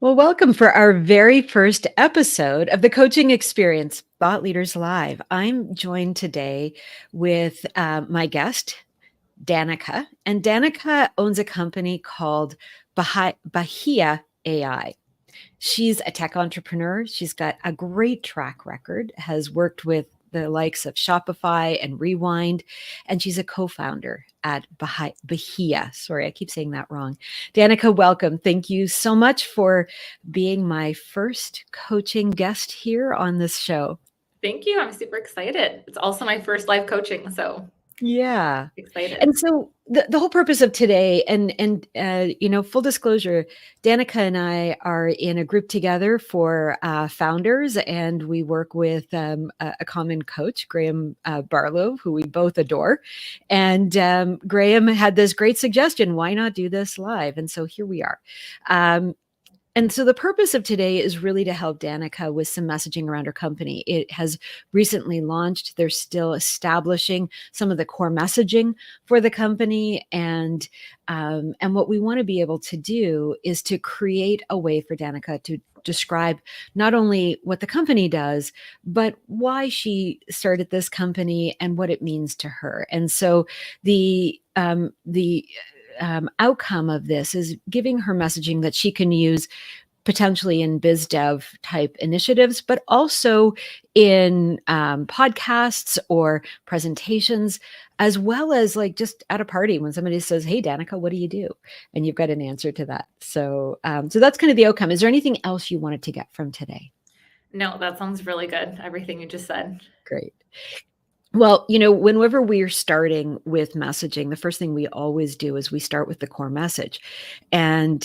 Well, welcome for our very first episode of the Coaching Experience, Thought Leaders Live. I'm joined today with my guest, Danika, and Danika owns a company called Bahia AI. She's a tech entrepreneur. She's got a great track record, has worked with the likes of Shopify and Rewind, and she's a co-founder at Bahia. Sorry, I keep saying that wrong. Danika, welcome. Thank you so much for being my first coaching guest here on this show. Thank you. I'm super excited. It's also my first live coaching, so Yeah. excited. And so the whole purpose of today and full disclosure, Danika and I are in a group together for founders, and we work with a common coach, Graham Barlow, who we both adore. And Graham had this great suggestion, why not do this live? And so here we are. And so the purpose of today is really to help Danika with some messaging around her company. It has recently launched. They're still establishing some of the core messaging for the company. And what we want to be able to do is to create a way for Danika to describe not only what the company does, but why she started this company and what it means to her. And so the outcome of this is giving her messaging that she can use potentially in biz dev type initiatives, but also in podcasts or presentations, as well as like just at a party when somebody says, "Hey, Danika, what do you do?" And you've got an answer to that. So that's kind of the outcome. Is there anything else you wanted to get from today? No, that sounds really good. Everything you just said. Great. Well, whenever we're starting with messaging, the first thing we always do is we start with the core message. And,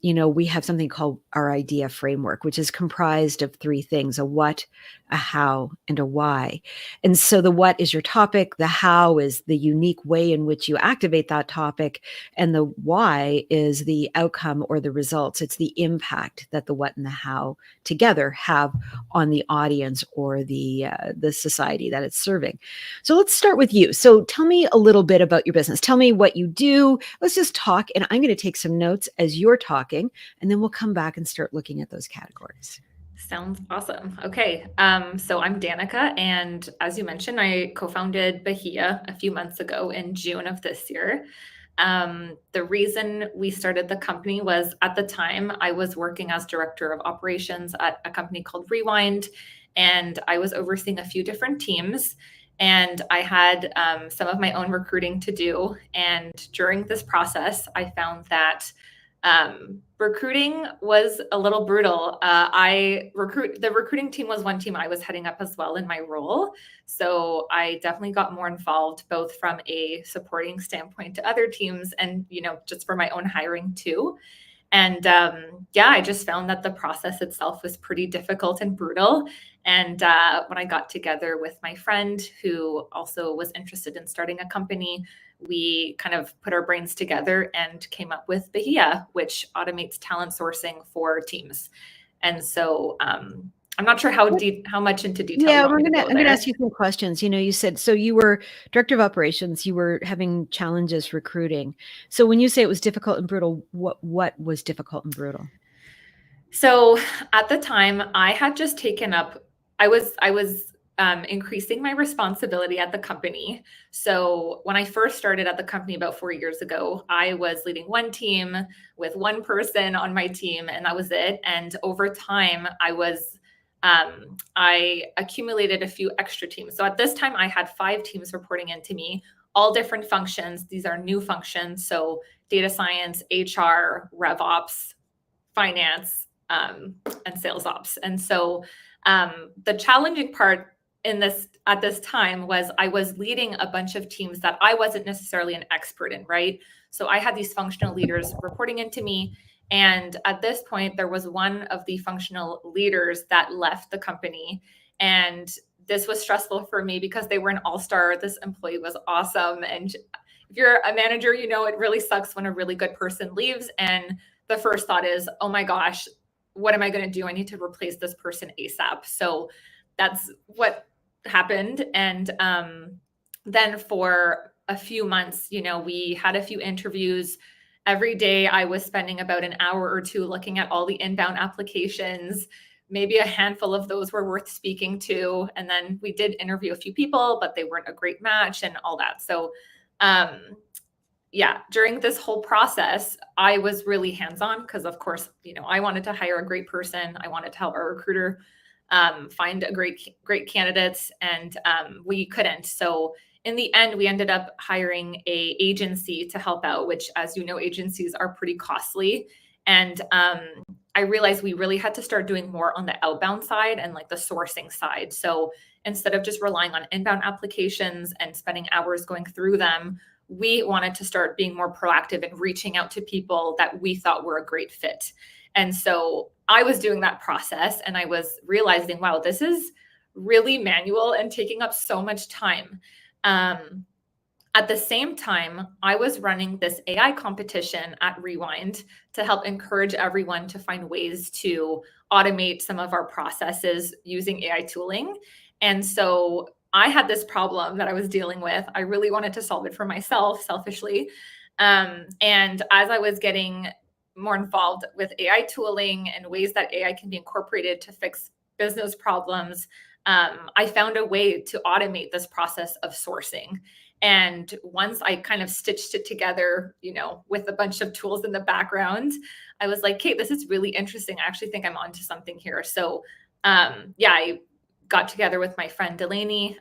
we have something called our idea framework, which is comprised of three things: a what, a how, and a why. And so the what is your topic, the how is the unique way in which you activate that topic, and the why is the outcome or the results. It's the impact that the what and the how together have on the audience or the society that it's serving. So let's start with you. So tell me a little bit about your business. Tell me what you do. Let's just talk, and I'm going to take some notes as you're talking, and then we'll come back and start looking at those categories. Sounds awesome. Okay. So I'm Danika, and as you mentioned, I co-founded Bahia a few months ago in June of this year. The reason we started the company was at the time I was working as director of operations at a company called Rewind, and I was overseeing a few different teams. And I had some of my own recruiting to do. And during this process, I found that recruiting was a little brutal. The recruiting team was one team I was heading up as well in my role. So I definitely got more involved, both from a supporting standpoint to other teams and, just for my own hiring too. And I just found that the process itself was pretty difficult and brutal. And when I got together with my friend who also was interested in starting a company, we kind of put our brains together and came up with Bahia, which automates talent sourcing for teams. And so I'm not sure how much into detail you want me to go I'm gonna there. ask you some questions. You said so you were director of operations. You were having challenges recruiting. So when you say it was difficult and brutal, what was difficult and brutal? So at the time, I had just taken up. I was increasing my responsibility at the company. So when I first started at the company about 4 years ago, I was leading one team with one person on my team, and that was it. And over time, I accumulated a few extra teams. So at this time, I had 5 teams reporting into me, all different functions. These are new functions. So data science, HR, RevOps, finance, and sales ops. And so the challenging part at this time was I was leading a bunch of teams that I wasn't necessarily an expert in, right? So I had these functional leaders reporting into me. And at this point, there was one of the functional leaders that left the company. And this was stressful for me because they were an all-star. This employee was awesome. And if you're a manager, it really sucks when a really good person leaves. And the first thought is, oh my gosh, what am I going to do? I need to replace this person ASAP. So that's what happened. And then for a few months, we had a few interviews every day I was spending about an hour or two looking at all the inbound applications. Maybe a handful of those were worth speaking to. And then we did interview a few people, but they weren't a great match and all that. So, yeah, during this whole process, I was really hands-on because, of course, I wanted to hire a great person. I wanted to help our recruiter find a great candidates, and we couldn't. So in the end, we ended up hiring a agency to help out, which, as you know, agencies are pretty costly. And I realized we really had to start doing more on the outbound side and like the sourcing side. So instead of just relying on inbound applications and spending hours going through them, we wanted to start being more proactive and reaching out to people that we thought were a great fit. And so I was doing that process and I was realizing, wow, this is really manual and taking up so much time. At the same time, I was running this AI competition at Rewind to help encourage everyone to find ways to automate some of our processes using AI tooling. And so I had this problem that I was dealing with. I really wanted to solve it for myself, selfishly. And as I was getting more involved with AI tooling and ways that AI can be incorporated to fix business problems, I found a way to automate this process of sourcing. And once I kind of stitched it together, with a bunch of tools in the background, I was like, Kate, this is really interesting. I actually think I'm onto something here. So, yeah, I got together with my friend Delaney,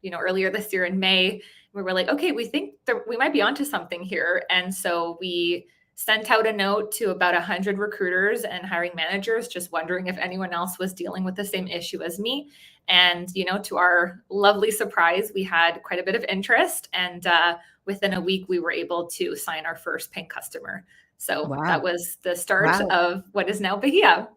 earlier this year in May. We were like, okay, we think that we might be onto something here. And so we sent out a note to about 100 recruiters and hiring managers, just wondering if anyone else was dealing with the same issue as me. And, to our lovely surprise, we had quite a bit of interest. And within a week, we were able to sign our first paying customer. So Wow. that was the start Wow. of what is now Bahia.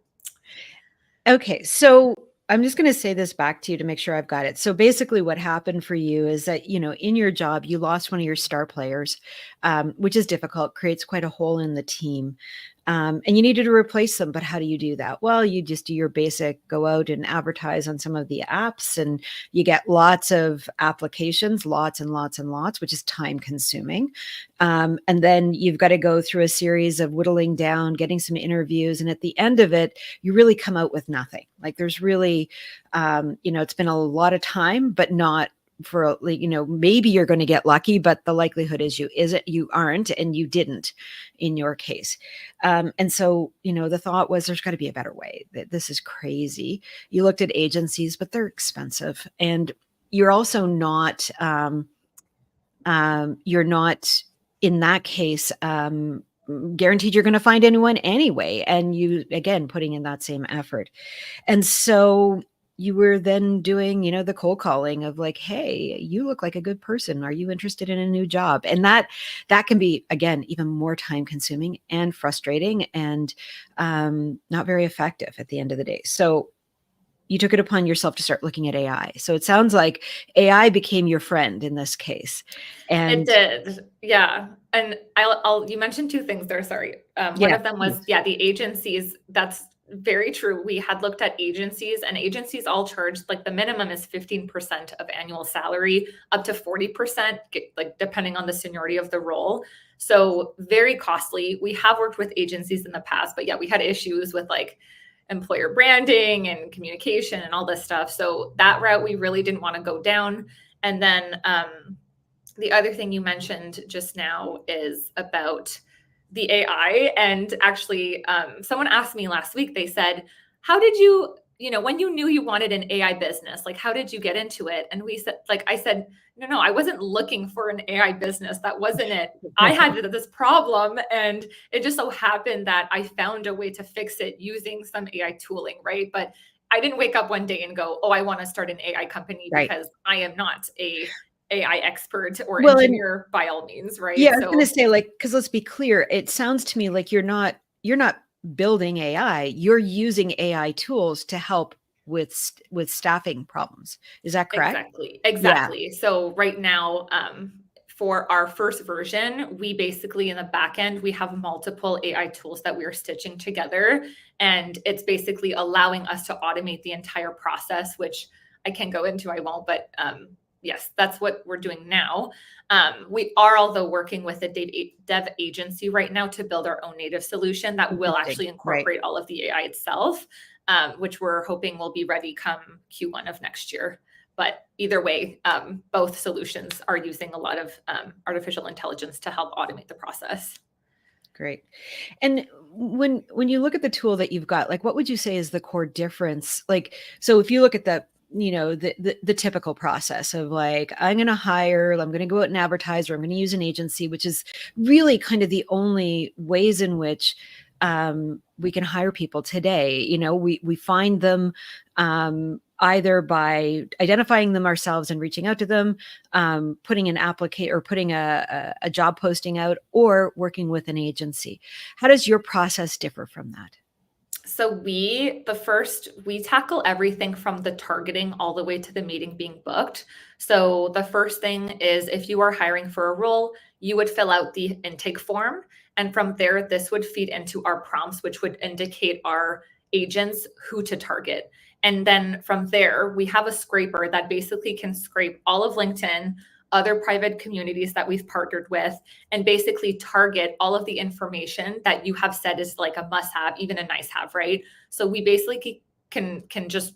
Okay, so I'm just going to say this back to you to make sure I've got it. So basically, what happened for you is that, in your job, you lost one of your star players, which is difficult, creates quite a hole in the team. And you needed to replace them. But how do you do that? Well, you just do your basic go out and advertise on some of the apps, and you get lots of applications, lots and lots and lots, which is time consuming. And then you've got to go through a series of whittling down, getting some interviews. And at the end of it, you really come out with nothing. Like there's really, it's been a lot of time, but not for, maybe you're going to get lucky, but the likelihood is you aren't, and you didn't in your case. And so, the thought was there's got to be a better way. This is crazy. You looked at agencies, but they're expensive. And you're also not, you're not in that case, guaranteed you're going to find anyone anyway. And you, again, putting in that same effort. And so you were then doing, the cold calling of like, hey, you look like a good person. Are you interested in a new job? And that can be, again, even more time consuming and frustrating and not very effective at the end of the day. So you took it upon yourself to start looking at AI. So it sounds like AI became your friend in this case. It And did. Yeah. And you mentioned two things there. Sorry. One yeah, of them was, please. the agencies. That's very true. We had looked at agencies, and agencies all charge, like, the minimum is 15% of annual salary, up to 40%, like depending on the seniority of the role. So very costly. We have worked with agencies in the past, but yeah, we had issues with like employer branding and communication and all this stuff. So that route we really didn't want to go down. And then the other thing you mentioned just now is about the AI. And actually, someone asked me last week, they said, how did you, when you knew you wanted an AI business, like, how did you get into it? And I said, no, I wasn't looking for an AI business. That wasn't it. I had this problem, and it just so happened that I found a way to fix it using some AI tooling, right? But I didn't wake up one day and go, oh, I want to start an AI company, Right. because I am not a AI expert or Well, and engineer by all means, yeah, right? I was going to So say, like, because let's be clear, it sounds to me like you're not building AI. You're using AI tools to help with staffing problems. Is that correct? exactly, Yeah. exactly. So right now, for our first version, we basically, in the back end, we have multiple AI tools that we are stitching together, and it's basically allowing us to automate the entire process, which I can go into, I won't, but Yes, that's what we're doing now. We are, although, working with a dev agency right now to build our own native solution that will Interesting. actually Right. incorporate all of the AI itself, which we're hoping will be ready come Q1 of next year. But either way, both solutions are using a lot of artificial intelligence to help automate the process. Great. And when you look at the tool that you've got, like, what would you say is the core difference? Like, so if you look at the typical process of, like, I'm going to hire, I'm going to go out and advertise, or I'm going to use an agency, which is really kind of the only ways in which we can hire people today. We find them either by identifying them ourselves and reaching out to them, putting an applicant or putting a job posting out, or working with an agency. How does your process differ from that? So we tackle everything from the targeting all the way to the meeting being booked. So the first thing is, if you are hiring for a role, you would fill out the intake form. And from there, this would feed into our prompts, which would indicate our agents who to target. And then from there, we have a scraper that basically can scrape all of LinkedIn, other private communities that we've partnered with, and basically target all of the information that you have said is like a must have, even a nice have, right? So we basically can just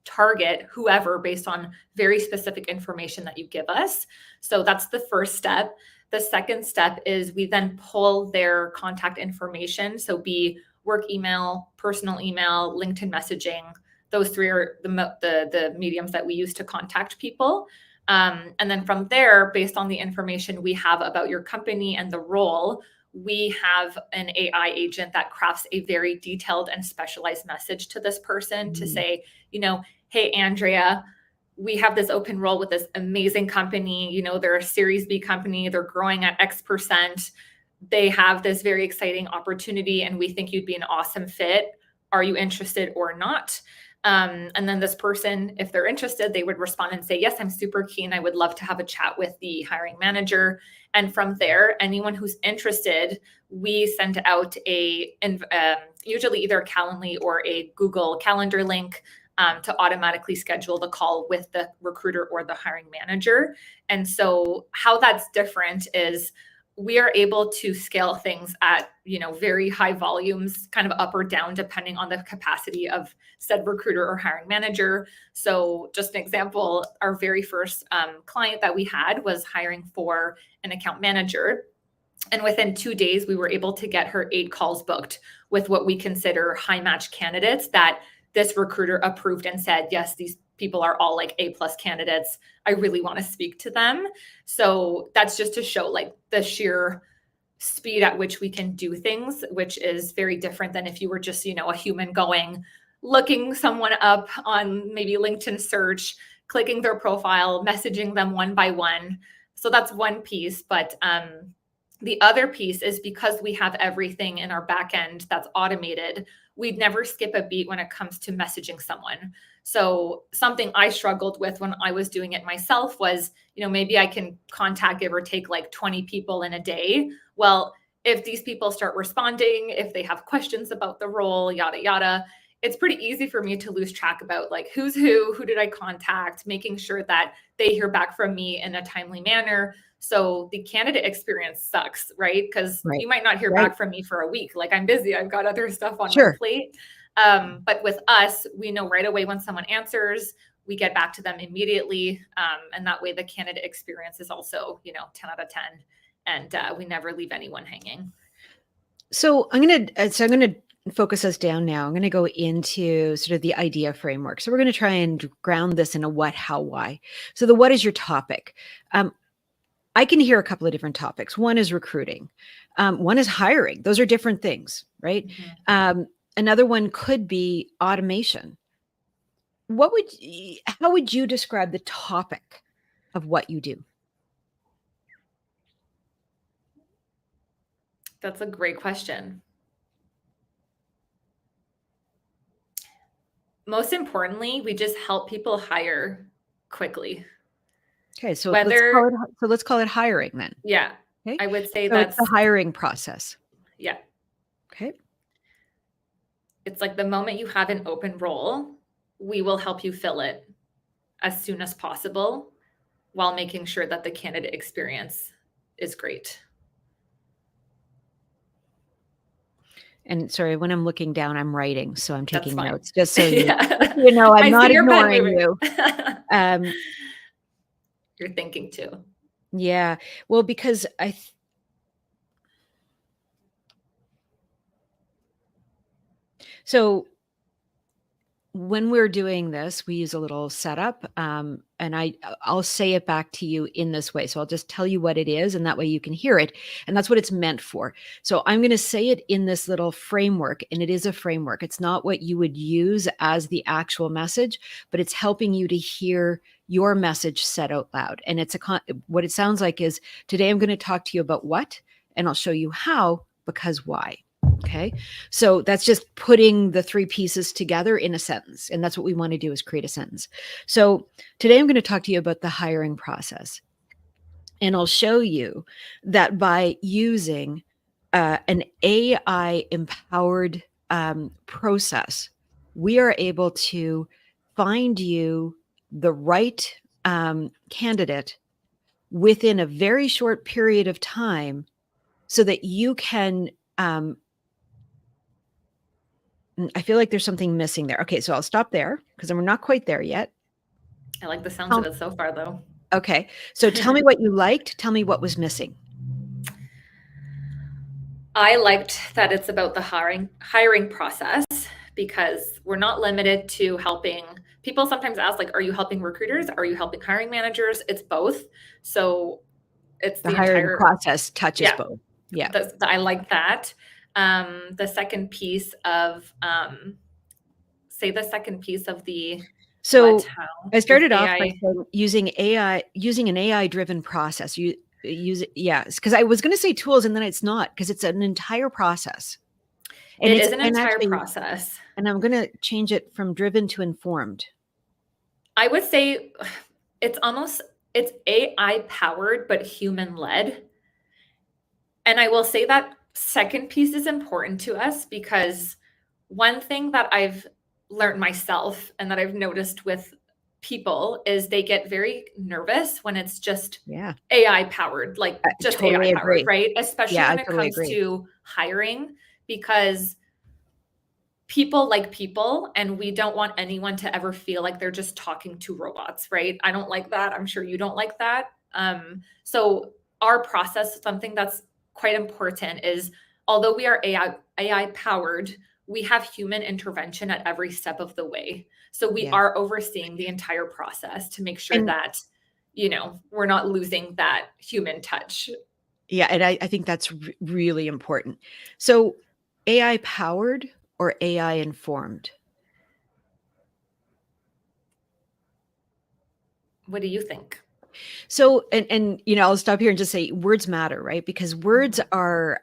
target whoever based on very specific information that you give us. So that's the first step. The second step is we then pull their contact information. So be work email, personal email, LinkedIn messaging. Those three are the mediums that we use to contact people. And then from there, based on the information we have about your company and the role, we have an AI agent that crafts a very detailed and specialized message to this person to say, hey, Andrea, we have this open role with this amazing company. They're a Series B company. They're growing at X%. They have this very exciting opportunity, and we think you'd be an awesome fit. Are you interested or not? And then this person, if they're interested, they would respond and say, yes, I'm super keen. I would love to have a chat with the hiring manager. And from there, anyone who's interested, we send out usually either a Calendly or a Google Calendar link to automatically schedule the call with the recruiter or the hiring manager. And so how that's different is we are able to scale things at very high volumes, kind of up or down, depending on the capacity of said recruiter or hiring manager. So just an example, our very first client that we had was hiring for an account manager. And within 2 days, we were able to get her 8 calls booked with what we consider high match candidates that this recruiter approved and said, yes, these people are all like A+ candidates. I really want to speak to them. So that's just to show like the sheer speed at which we can do things, which is very different than if you were just, a human looking someone up on maybe LinkedIn search, clicking their profile, messaging them one by one. So that's one piece. But the other piece is, because we have everything in our back end that's automated, we'd never skip a beat when it comes to messaging someone. So something I struggled with when I was doing it myself was, maybe I can contact, give or take, like 20 people in a day. Well, if these people start responding, if they have questions about the role, yada, yada, it's pretty easy for me to lose track about like who's who did I contact, making sure that they hear back from me in a timely manner. So the candidate experience sucks, right? Because Right. you might not hear Right. back from me for a week. Like, I'm busy. I've got other stuff on my Sure. plate. But with us, we know right away when someone answers, we get back to them immediately. And that way the candidate experience is also, 10 out of 10. And we never leave anyone hanging. So I'm going to focus us down now. I'm going to go into sort of the idea framework. So we're going to try and ground this in a what, how, why. So the what is your topic? I can hear a couple of different topics. One is recruiting. One is hiring. Those are different things, right? Mm-hmm. Another one could be automation. How would you describe the topic of what you do? That's a great question. Most importantly, we just help people hire quickly. Okay, so Whether, let's call it hiring then. yeah, Okay, I would say so it's the that's, hiring process. yeah, Okay, it's like the moment you have an open role, we will help you fill it as soon as possible. while making sure that the candidate experience is great. And sorry, when I'm looking down, I'm writing, so I'm That's taking fine. notes, just so Yeah. you know, I'm I not see your pen ignoring moving. you. Um, You're thinking too. yeah, well, because so when we're doing this, we use a little setup, and I'll say it back to you in this way. So I'll just tell you what it is, and that way you can hear it, and that's what it's meant for. So I'm going to say it in this little framework, and it is a framework. It's not what you would use as the actual message, but it's helping you to hear your message said out loud. And what it sounds like is, today I'm going to talk to you about what, and I'll show you how, because why. Okay. So that's just putting the three pieces together in a sentence. And that's what we want to do, is create a sentence. So today I'm going to talk to you about the hiring process. And I'll show you that by using an AI empowered process, we are able to find you the right candidate within a very short period of time, so that you can I feel like there's something missing there. Okay, so I'll stop there because we're not quite there yet. I like the sounds of it so far, though. Okay, so tell me what you liked. Tell me what was missing. I liked that it's about the hiring process, because we're not limited to helping people. Sometimes ask, like, are you helping recruiters? Are you helping hiring managers? It's both. So it's The the hiring entire, process touches yeah, both. Yeah. I like that. The second piece of, say the second piece of the what, So how I with started off by AI. saying using an AI driven process. You use it, yeah, because I was going to say tools, and then it's not, because it's an entire process, and It is an entire actually, process. and I'm going to change it from driven to informed. I would say it's AI powered, but human led. And I will say that second piece is important to us, because one thing that I've learned myself and that I've noticed with people is they get very nervous when it's just Yeah, AI powered, like I just AI totally powered, agree. right? Yeah, Especially I when it totally comes agree. to hiring, because people like people, and we don't want anyone to ever feel like they're just talking to robots, right? I don't like that. I'm sure you don't like that. So our process, something that's quite important is, although we are AI powered, we have human intervention at every step of the way. So we Yeah, are overseeing the entire process to make sure and that, we're not losing that human touch. yeah, and I think that's really important. So, AI powered or AI informed? What do you think? So, and I'll stop here and just say words matter, right? Because words Mhm. are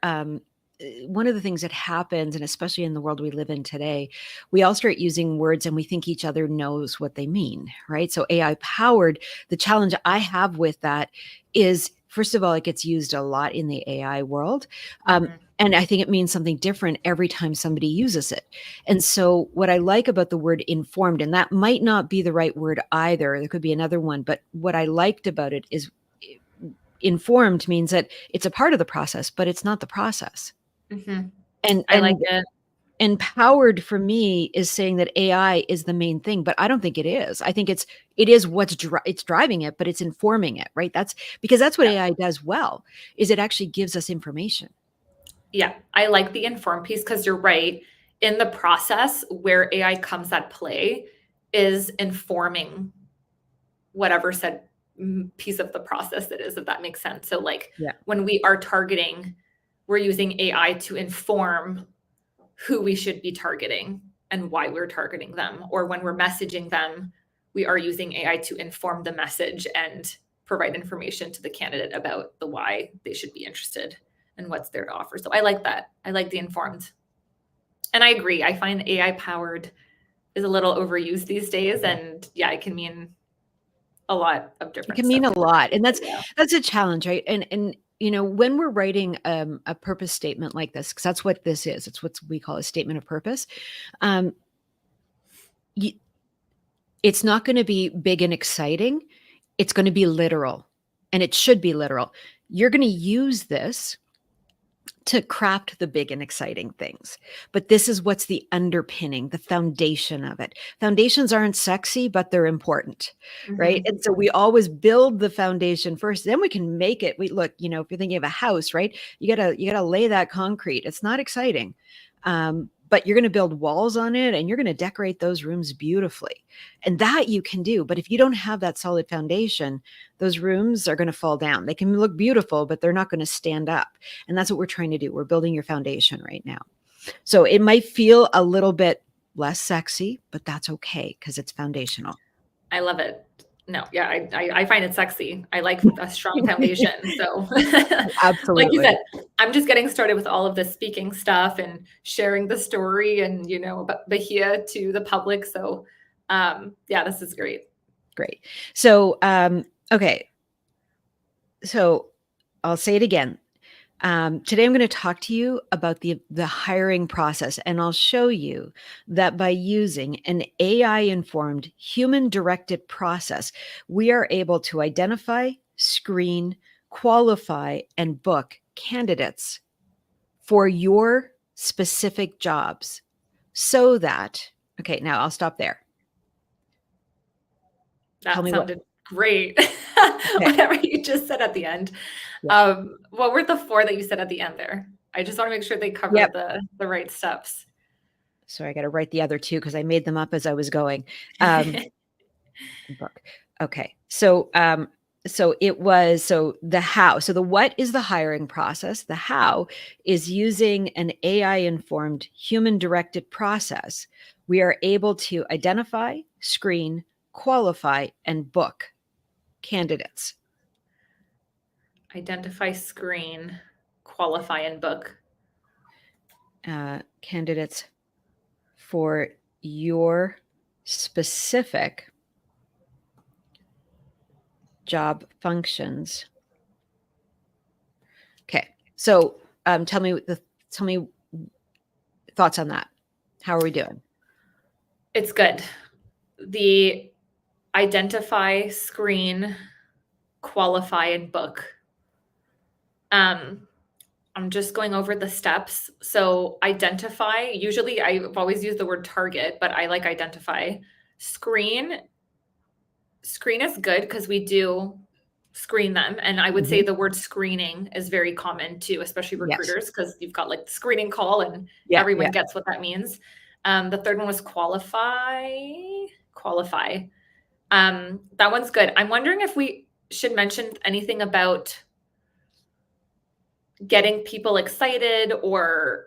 one of the things that happens, and especially in the world we live in today, we all start using words and we think each other knows what they mean, right? So, AI powered, the challenge I have with that is, first of all, it gets used a lot in the AI world. Mhm. And I think it means something different every time somebody uses it. And so, what I like about the word informed, and that might not be the right word either, there could be another one, but what I liked about it is, informed means that it's a part of the process, but it's not the process. Mhm. And I like it. empowered for me is saying that AI is the main thing, but I don't think it is. I think it is what's it's driving it, but it's informing it, right? That's because that's what Yeah. AI does well, is it actually gives us information. Yeah, I like the informed piece, because you're right. In the process, where AI comes at play is informing whatever said piece of the process it is, if that makes sense. So, like, Yeah. when we are targeting, we're using AI to inform who we should be targeting and why we're targeting them. Or when we're messaging them, we are using AI to inform the message and provide information to the candidate about the why they should be interested and what's there to offer. So I like that. I like the informed. And I agree. I find AI powered is a little overused these days. And yeah, it can mean a lot of It different can mean stuff a to different lot, and people. Yeah. that's a challenge, right? And when we're writing a purpose statement like this, because that's what this is, it's what we call a statement of purpose. Um, y- it's not going to be big and exciting. It's going to be literal, and it should be literal. You're going to use this to craft the big and exciting things. But this is what's the underpinning, the foundation of it. Foundations aren't sexy, but they're important, right? Mhm. And so we always build the foundation first, then we can make it. We look, if you're thinking of a house, right? You gotta lay that concrete. It's not exciting. But you're going to build walls on it and you're going to decorate those rooms beautifully. And that you can do. But if you don't have that solid foundation, those rooms are going to fall down. They can look beautiful, but they're not going to stand up. And that's what we're trying to do. We're building your foundation right now. So it might feel a little bit less sexy, but that's okay because it's foundational. I love it. No, yeah, I find it sexy. I like a strong foundation. So, like you Absolutely. said, I'm just getting started with all of the speaking stuff and sharing the story and, about Bahia to the public. So, yeah, this is great. Great. So, okay. So I'll say it again. Today, I'm going to talk to you about the hiring process, and I'll show you that by using an AI-informed, human-directed process, we are able to identify, screen, qualify, and book candidates for your specific jobs so that, okay, now I'll stop there. Tell That me what, sounded great. okay. Whatever you just said at the end. Yeah. What were the 4 that you said at the end there? I just wanna make sure they cover Yep. the right steps. Sorry, I got to write the other 2 because I made them up as I was going. Book. Okay. So it was the how. So the what is the hiring process. The how is using an AI informed human directed process. We are able to identify, screen, qualify, and book candidates. Identify, screen, qualify, and book. Candidates for your specific job functions. Okay. So tell me thoughts on that. How are we doing? It's good. The identify, screen, qualify, and book. I'm just going over the steps. So identify, usually I've always used the word target, but I like identify. Screen is good because we do screen them. And I would say Mhm. the word screening is very common too, especially Yes. recruiters, because you've got like the screening call and Yeah, everyone yeah. gets what that means. The third one was qualify. Qualify. That one's good. I'm wondering if we should mention anything about getting people excited or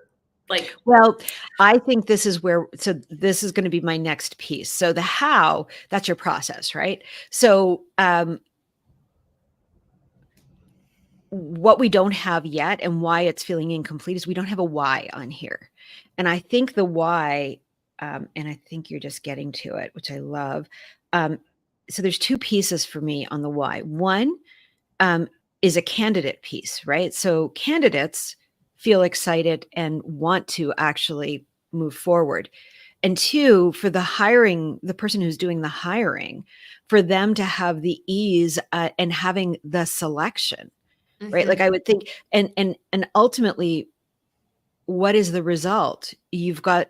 like, Well, I think this is this is gonna be my next piece. So the how, that's your process, right? So, what we don't have yet and why it's feeling incomplete is we don't have a why on here. And I think the why, and I think you're just getting to it, which I love. Um, so there's 2 pieces for me on the why. One, um, is a candidate piece, right? So candidates feel excited and want to actually move forward. And 2, for the person who's doing the hiring, for them to have the ease and having the selection, right? Like mhm. I would think, and ultimately, what is the result? You've got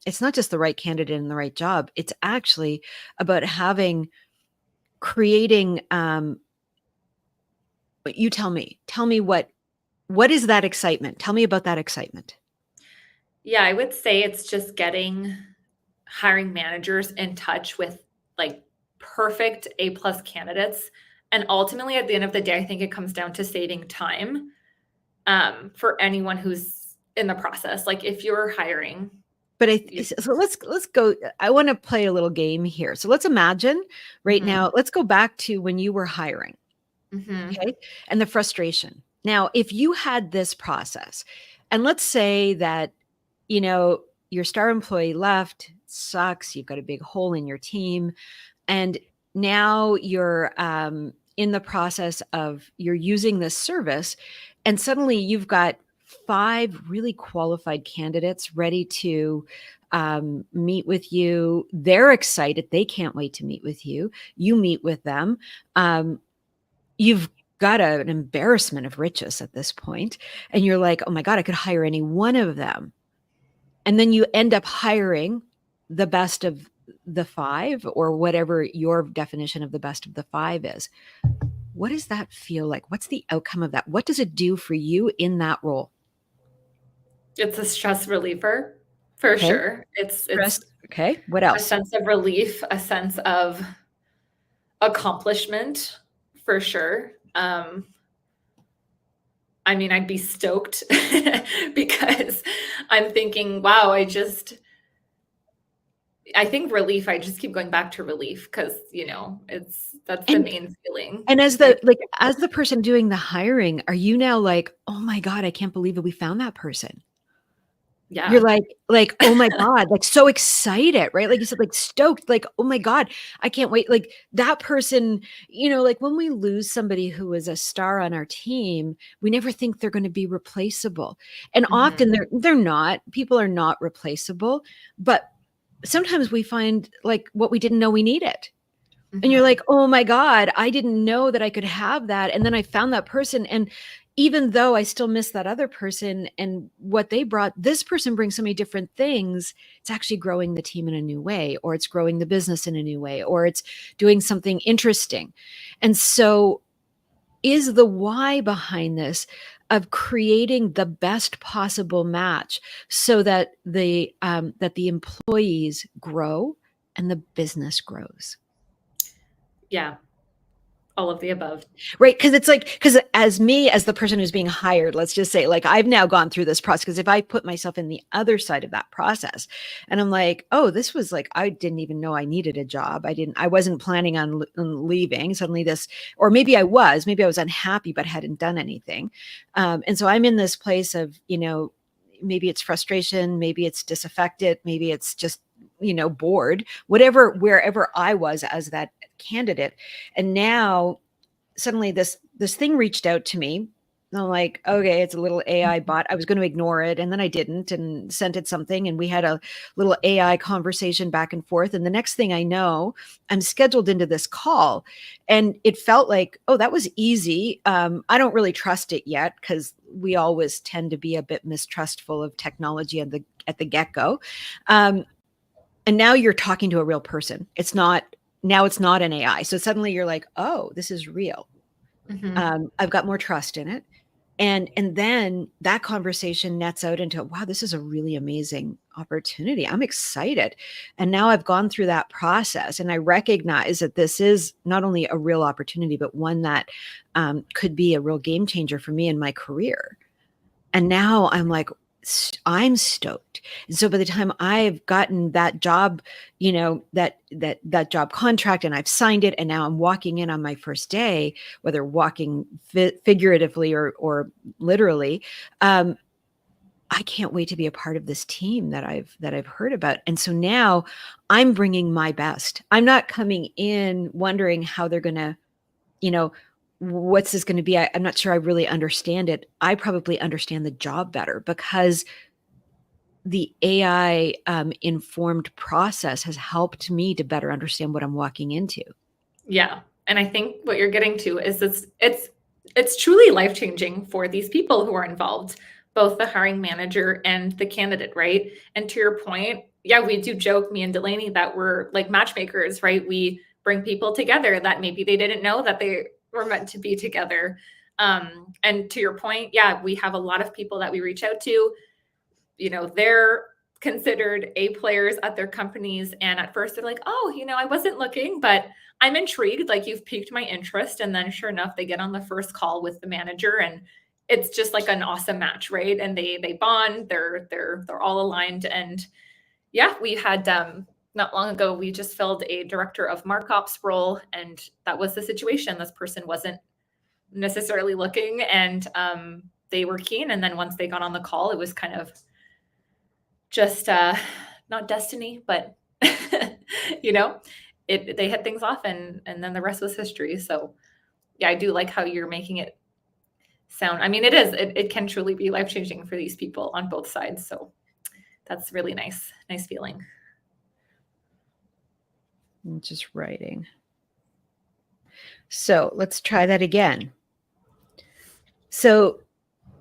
it's not just the right candidate in the right job. It's actually about creating you tell me what is that excitement? Tell me about that excitement. Yeah, I would say it's just getting hiring managers in touch with like perfect A plus candidates. And ultimately, at the end of the day, I think it comes down to saving time for anyone who's in the process. Like if you're hiring, But you, so let's go. I want to play a little game here. So let's imagine right mhm, now. Let's go back to when you were hiring, mhm, okay, and the frustration. Now, if you had this process, and let's say that you know your star employee left, sucks. You've got a big hole in your team, and now you're in the process of you're using this service, and suddenly you've got 5 really qualified candidates ready to meet with you. They're excited. They can't wait to meet with you. You meet with them. You've got an embarrassment of riches at this point, and you're like, oh my God, I could hire any one of them. And then you end up hiring the best of the 5, or whatever your definition of the best of the 5 is. What does that feel like? What's the outcome of that? What does it do for you in that role? It's a stress reliever for Okay. sure. It's Stress. Okay. What a else? sense of relief, a sense of accomplishment for sure. I mean, I'd be stoked because I'm thinking, wow, I think relief, I just keep going back to relief because, that's the And main feeling. and as Like, the person doing the hiring, are you now like, oh my God, I can't believe that we found that person? You're yeah. oh my God, like so excited, right? Like you said, like stoked, like, oh my God, I can't wait. Like that person, like when we lose somebody who is a star on our team, we never think they're going to be replaceable. And often Mhm, they're not. People are not replaceable, but sometimes we find like what we didn't know we needed. And you're mhm. like, "Oh my God, I didn't know that I could have that." And then I found that person. And even though I still miss that other person and what they brought, this person brings so many different things. It's actually growing the team in a new way, or it's growing the business in a new way, or it's doing something interesting. And so, is the why behind this of creating the best possible match so that the employees grow and the business grows. Yeah, all of the above. Right, because it's like, because as me, as the person who's being hired, let's just say, like, I've now gone through this process, because if I put myself in the other side of that process and I'm like, oh, this was like, I didn't even know I needed a job. I wasn't planning on leaving suddenly this, or maybe I was unhappy but hadn't done anything. And so I'm in this place of, maybe it's frustration, maybe it's disaffected, maybe it's just, bored, whatever, wherever I was as that candidate. And now suddenly this thing reached out to me. And I'm like, okay, it's a little AI Mhm. bot. I was going to ignore it, and then I didn't, and sent it something, and we had a little AI conversation back and forth. And the next thing I know, I'm scheduled into this call, and it felt like, oh, that was easy. I don't really trust it yet, because we always tend to be a bit mistrustful of technology at the get go. Um, and now you're talking to a real person. It's not an AI. So suddenly you're like, oh, this is real. Mhm. I've got more trust in it. And then that conversation nets out into, wow, this is a really amazing opportunity. I'm excited. And now I've gone through that process, and I recognize that this is not only a real opportunity, but one that could be a real game changer for me in my career. And now I'm like, I'm stoked. And so by the time I've gotten that job, that job contract, and I've signed it, and now I'm walking in on my first day, whether walking figuratively or literally, um, I can't wait to be a part of this team that I've heard about. And so now I'm bringing my best. I'm not coming in wondering how they're going to, you know, what's this going to be? I'm not sure I really understand it. I probably understand the job better, because the AI informed process has helped me to better understand what I'm walking into. Yeah, and I think what you're getting to is it's truly life-changing for these people who are involved, both the hiring manager and the candidate, right? And to your point, yeah, we do joke, me and Delaney, that we're like matchmakers, right? We bring people together that maybe they didn't know that they were meant to be together. And to your point, yeah, we have a lot of people that we reach out to, they're considered A players at their companies. And at first they're like, oh, I wasn't looking, but I'm intrigued. Like, you've piqued my interest. And then sure enough, they get on the first call with the manager, and it's just like an awesome match, right? And they bond, they're all aligned. And yeah, we had not long ago, we just filled a director of markups role, and that was the situation. This person wasn't necessarily looking, and they were keen. And then once they got on the call, it was kind of just not destiny, but you know, they hit things off, and then the rest was history. So yeah, I do like how you're making it I mean, it can truly be life-changing for these people on both sides. So that's really nice feeling. I'm just writing. So let's try that again. So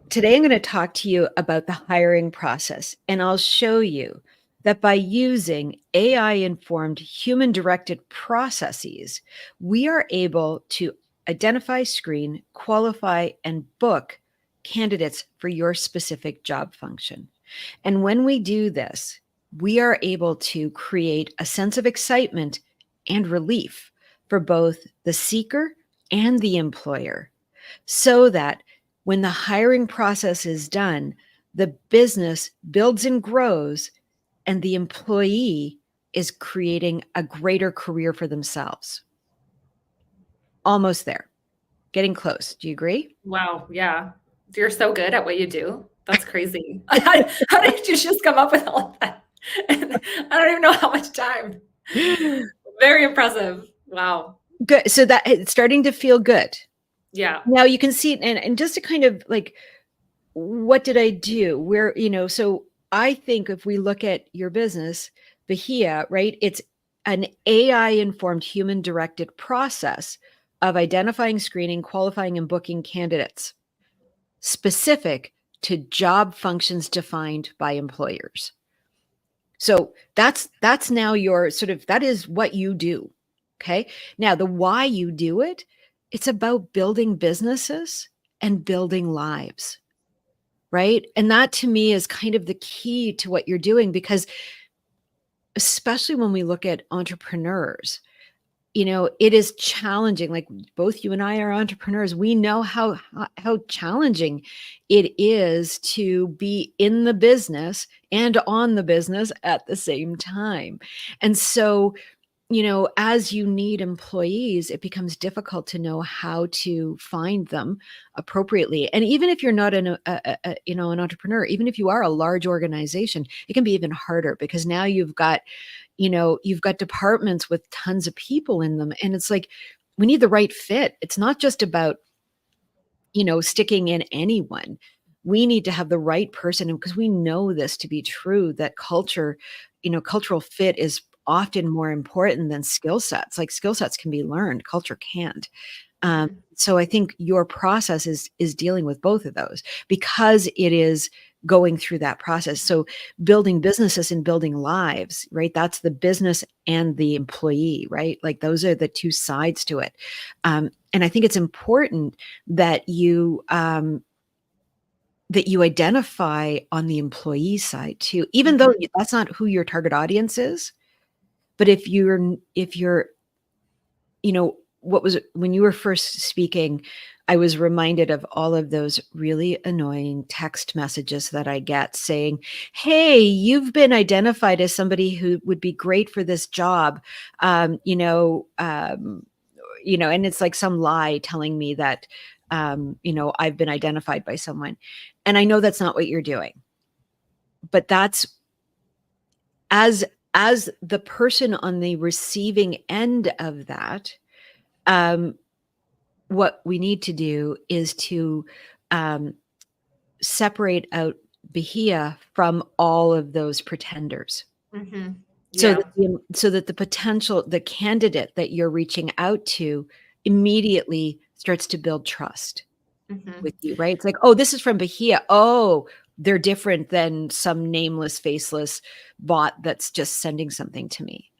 today I'm going to talk to you about the hiring process, and I'll show you that by using AI-informed human-directed processes, we are able to identify, screen, qualify, and book candidates for your specific job function. And when we do this, we are able to create a sense of excitement and relief for both the seeker and the employer, so that when the hiring process is done, the business builds and grows, and the employee is creating a greater career for themselves. Almost there. Getting close. Do you agree? Wow, yeah. You're so good at what you do. That's crazy. How did you just come up with all of that? And I don't even know how much time. Very impressive. Wow. Good. So that it's starting to feel good. Yeah. Now you can see, and just to kind of like, what did I do? Where, so I think if we look at your business, Bahia, right? It's an AI-informed human-directed process of identifying, screening, qualifying, and booking candidates specific to job functions defined by employers. So that's now your sort of, that is what you do. Okay. Now the why you do it, it's about building businesses and building lives. Right. And that to me is kind of the key to what you're doing, because especially when we look at entrepreneurs, it is challenging. Like, both you and I are entrepreneurs. We know how challenging it is to be in the business and on the business at the same time. And so, as you need employees, it becomes difficult to know how to find them appropriately. And even if you're not an entrepreneur, even if you are a large organization, it can be even harder, because now you've got departments with tons of people in them. And it's like, we need the right fit. It's not just about, sticking in anyone. We need to have the right person, because we know this to be true, that cultural fit is often more important than skill sets. Like, skill sets can be learned, culture can't. So I think your process is dealing with both of those, because it is going through that process. So building businesses and building lives, right? That's the business and the employee, right? Like, those are the two sides to it. And I think it's important that you identify on the employee side too, even though that's not who your target audience is. But if you're what was it, when you were first speaking, I was reminded of all of those really annoying text messages that I get saying, "Hey, you've been identified as somebody who would be great for this job." And it's like some lie telling me that, I've been identified by someone. And I know that's not what you're doing. But that's, as the person on the receiving end of that, what we need to do is to separate out Bahia from all of those pretenders. So Yeah. that the candidate that you're reaching out to immediately starts to build trust with you, right? It's like, oh, this is from Bahia. Oh, they're different than some nameless, faceless bot that's just sending something to me.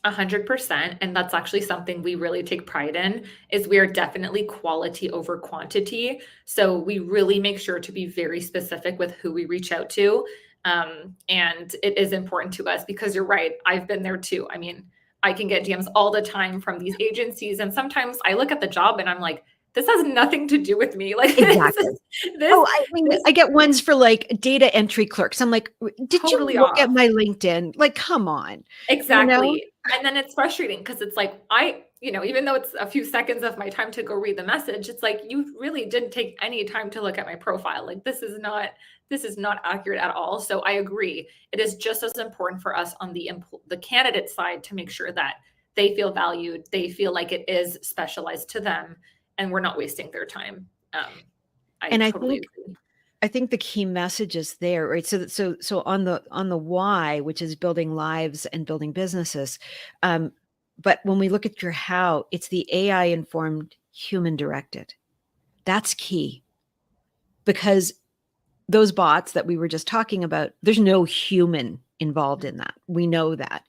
100%. And that's actually something we really take pride in, is we are definitely quality over quantity. So we really make sure to be very specific with who we reach out to. And it is important to us, because you're right. I've been there too. I mean, I can get DMs all the time from these agencies. And sometimes I look at the job and I'm like, this has nothing to do with me. Like, Exactly. this, Oh, I mean, this I get ones for like data entry clerks. I'm like, did you totally look at off. my LinkedIn? Like, come on, you know? Exactly. And then it's frustrating, because it's like, even though it's a few seconds of my time to go read the message, it's like, you really didn't take any time to look at my profile. Like, this is not accurate at all. So I agree. It is just as important for us on the candidate side to make sure that they feel valued, they feel like it is specialized to them, and we're not wasting their time. I And totally agree. I think the key message is there, right? So on the why, which is building lives and building businesses, um, but when we look at your how, it's the AI informed, human directed. That's key because those bots that we were just talking about, there's no human involved in that. We know that.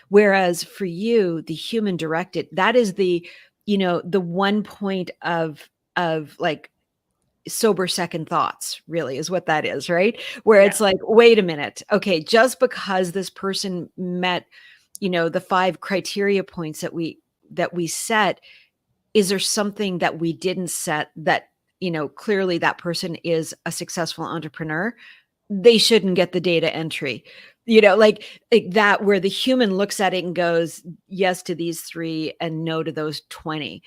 Whereas for you, the human directed, that is the one point of like sober second thoughts, really is what that is, right? Where Yeah. it's like, wait a minute. Okay, just because this person met, the 5 criteria points that we set, is there something that we didn't set that, clearly that person is a successful entrepreneur? They shouldn't get the data entry. Like that, where the human looks at it and goes yes to these 3 and no to those 20.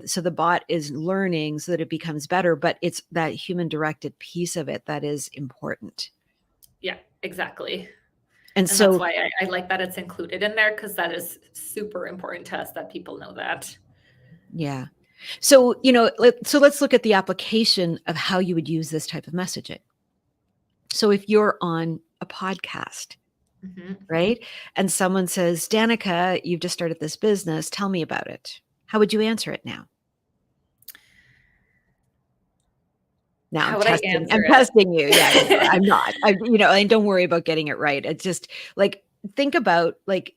So the bot is learning so that it becomes better, but it's that human directed piece of it that is important. Yeah, exactly. And And that's so, why I like that it's included in there, because that is super important to us that people know that. yeah. So let's look at the application of how you would use this type of messaging. So if you're on a podcast, Mhm. right? And someone says, Danika, you've just started this business. Tell me about it. How would you answer it now? Now How would I I'm answer it? testing you. Yeah, I'm not. And don't worry about getting it right. It's just like, think about like,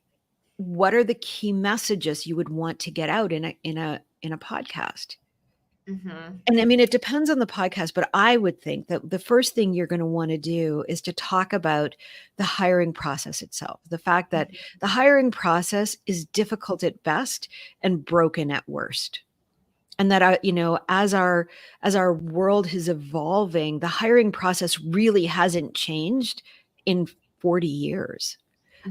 what are the key messages you would want to get out in a podcast? Mhm. And I mean, it depends on the podcast, but I would think that the first thing you're going to want to do is to talk about the hiring process itself. The fact that Mhm. the hiring process is difficult at best and broken at worst. And that as our world is evolving, the hiring process really hasn't changed in 40 years.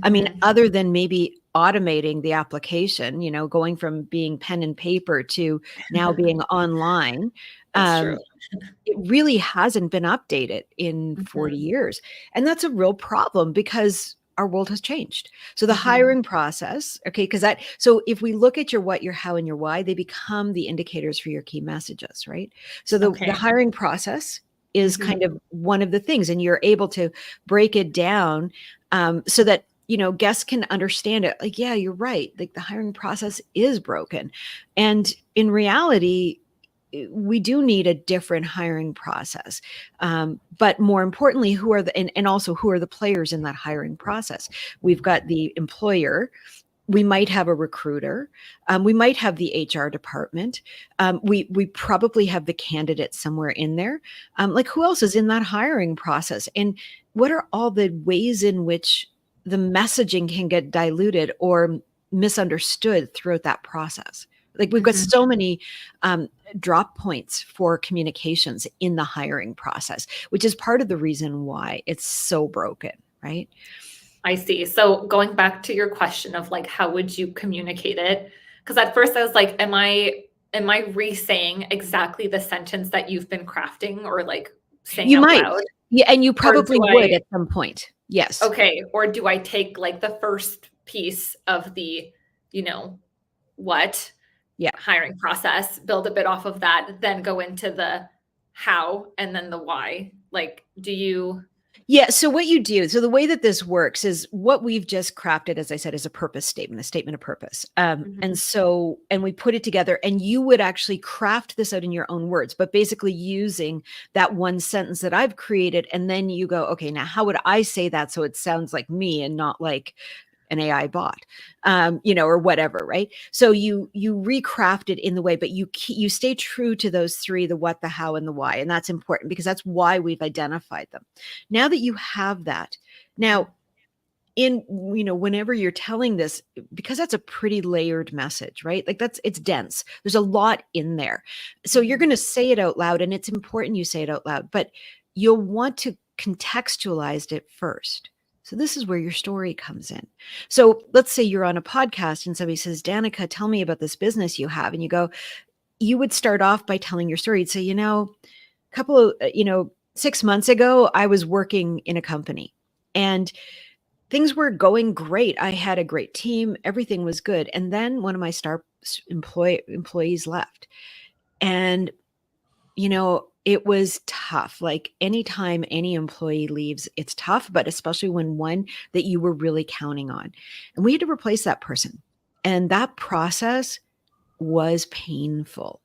I mean, Mhm. other than maybe automating the application, going from being pen and paper to now being online, That's true. um, it really hasn't been updated in 40 Mhm. years. And that's a real problem because our world has changed. So the Mhm. hiring process, okay, so if we look at your what, your how, and your why, they become the indicators for your key messages, right? So the Okay. hiring process is Mhm. kind of one of the things, and you're able to break it down so that guests can understand it. Like, yeah, you're right. Like the hiring process is broken, and in reality, we do need a different hiring process. But more importantly, and also who are the players in that hiring process? We've got the employer. We might have a recruiter. We might have the HR department. We probably have the candidate somewhere in there. Like, who else is in that hiring process? And what are all the ways in which the messaging can get diluted or misunderstood throughout that process? Like, we've got Mhm. so many drop points for communications in the hiring process, which is part of the reason why it's so broken, right? I see. So going back to your question of like, how would you communicate it? Because at first I was like, am I re-saying exactly the sentence that you've been crafting or like saying You out might. loud? Yeah, and you Or probably do would I at some point. Yes. okay, or do I take like the first piece of the, you know, what Yeah. hiring process, build a bit off of that, then go into the how and then the why? Like, do you Yeah, so what you do so the way that this works is what we've just crafted, as I said, is a purpose statement, a statement of purpose. And Mhm. so and we put it together, and you would actually craft this out in your own words, but basically using that one sentence that I've created, and then you go, "Okay, now how would I say that so it sounds like me and not like an AI bot, or whatever, right? So you recraft it in the way, but you stay true to those 3: the what, the how, and the why, and that's important because that's why we've identified them. Now that you have that, now in whenever you're telling this, because that's a pretty layered message, right? Like it's dense. There's a lot in there, so you're Mhm. going to say it out loud, and it's important you say it out loud, but you'll want to contextualize it first. So this is where your story comes in. So let's say you're on a podcast and somebody says, Danica, tell me about this business you have. And you would start off by telling your story. You'd say, a couple of, 6 months ago, I was working in a company and things were going great. I had a great team. Everything was good. And then one of my star employees left. And, it was tough. Like anytime any employee leaves, it's tough, but especially when one that you were really counting on. And we had to replace that person. And that process was painful.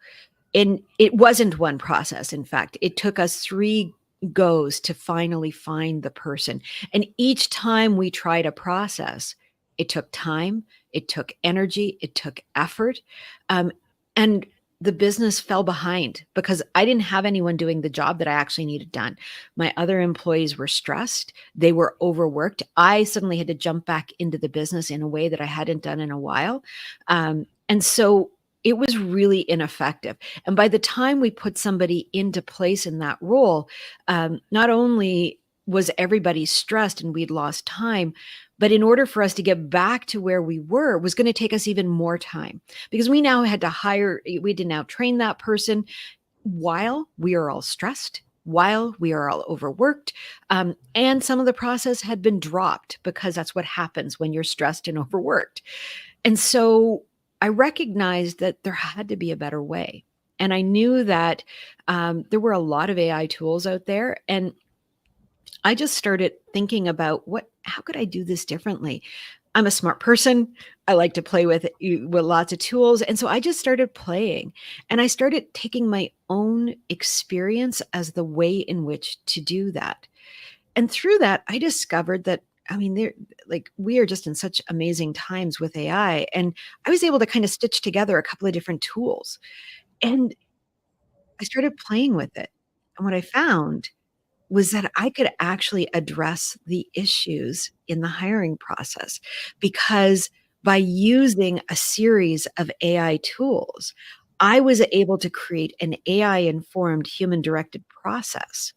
And it wasn't one process. In fact, it took us 3 goes to finally find the person. And each time we tried a process, it took time, it took energy, it took effort. And the business fell behind because I didn't have anyone doing the job that I actually needed done. My other employees were stressed, they were overworked. I suddenly had to jump back into the business in a way that I hadn't done in a while. And so it was really ineffective. And by the time we put somebody into place in that role, not only was everybody stressed and we'd lost time, but in order for us to get back to where we were, was going to take us even more time because we now had to hire, we had to now train that person while we are all stressed, while we are all overworked. And some of the process had been dropped because that's what happens when you're stressed and overworked. And so I recognized that there had to be a better way. And I knew that there were a lot of AI tools out there. And I just started thinking about how could I do this differently? I'm a smart person. I like to play with lots of tools. And so I just started playing and I started taking my own experience as the way in which to do that. And through that, I discovered that, I mean, we are just in such amazing times with AI. And I was able to kind of stitch together a couple of different tools. And I started playing with it. And what I found was that I could actually address the issues in the hiring process because by using a series of AI tools, I was able to create an AI informed human directed process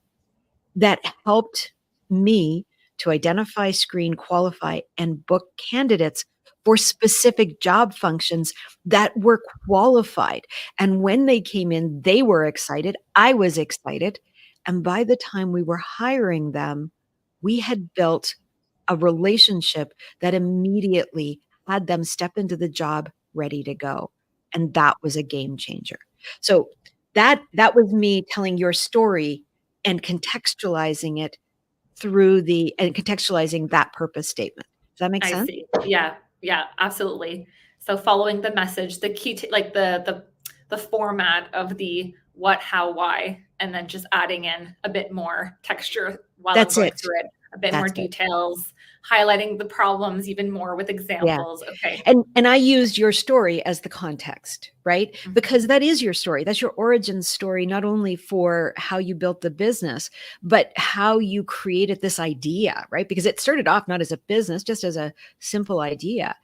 that helped me to identify, screen, qualify, and book candidates for specific job functions that were qualified. And when they came in, they were excited. I was excited. And by the time we were hiring them, we had built a relationship that immediately had them step into the job ready to go. And that was a game changer. So that was me telling your story and contextualizing that purpose statement. Does that make I sense? see. Yeah. Yeah, absolutely. So following the message, the key like the format of the what, how, why, and then just adding in a bit more texture while I'm That's going it. through it, a bit more That's it. details, highlighting the problems even more with Yeah. examples. Okay. And I used your story as the context, right? Mhm. Because that is your story. That's your origin story, not only for how you built the business, but how you created this idea, right? Because it started off not as a business, just as a simple idea,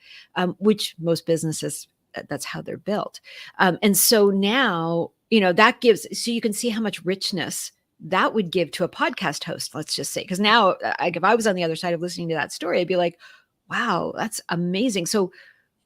which most businesses, that's how they're built. And so now, so you can see how much richness that would give to a podcast host, let's just say. Because now, if I was on the other side of listening to that story, I'd be like, wow, that's amazing. So,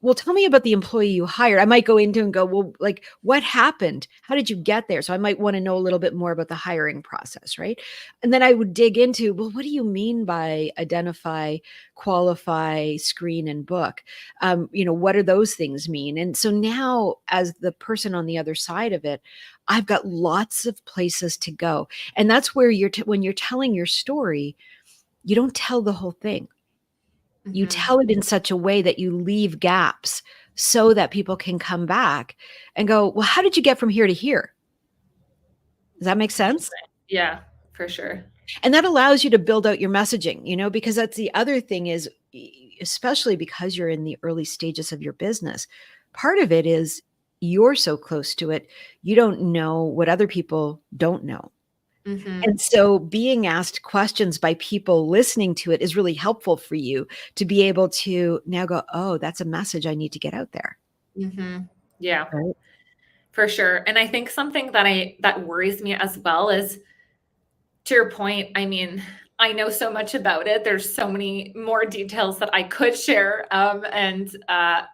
well, tell me about the employee you hired. I might go into and go, well, like, what happened? How did you get there? So I might want to know a little bit more about the hiring process, right? And then I would dig into, well, what do you mean by identify, qualify, screen, and book? What do those things mean? And so now, as the person on the other side of it, I've got lots of places to go, and that's where when you're telling your story, you don't tell the whole thing. You Mhm. tell it in such a way that you leave gaps so that people can come back and go, "Well, how did you get from here to here?" Does that make sense? Interesting. Yeah, for sure. And that allows you to build out your messaging, because that's the other thing is, especially because you're in the early stages of your business, part of it is you're so close to it, you don't know what other people don't know. Mhm. And so being asked questions by people listening to it is really helpful for you to be able to now go, "Oh, that's a message I need to get out there." Mhm. Yeah, Right? for sure. And I think something that worries me as well is, to your point, I mean, I know so much about it. There's so many more details that I could share. And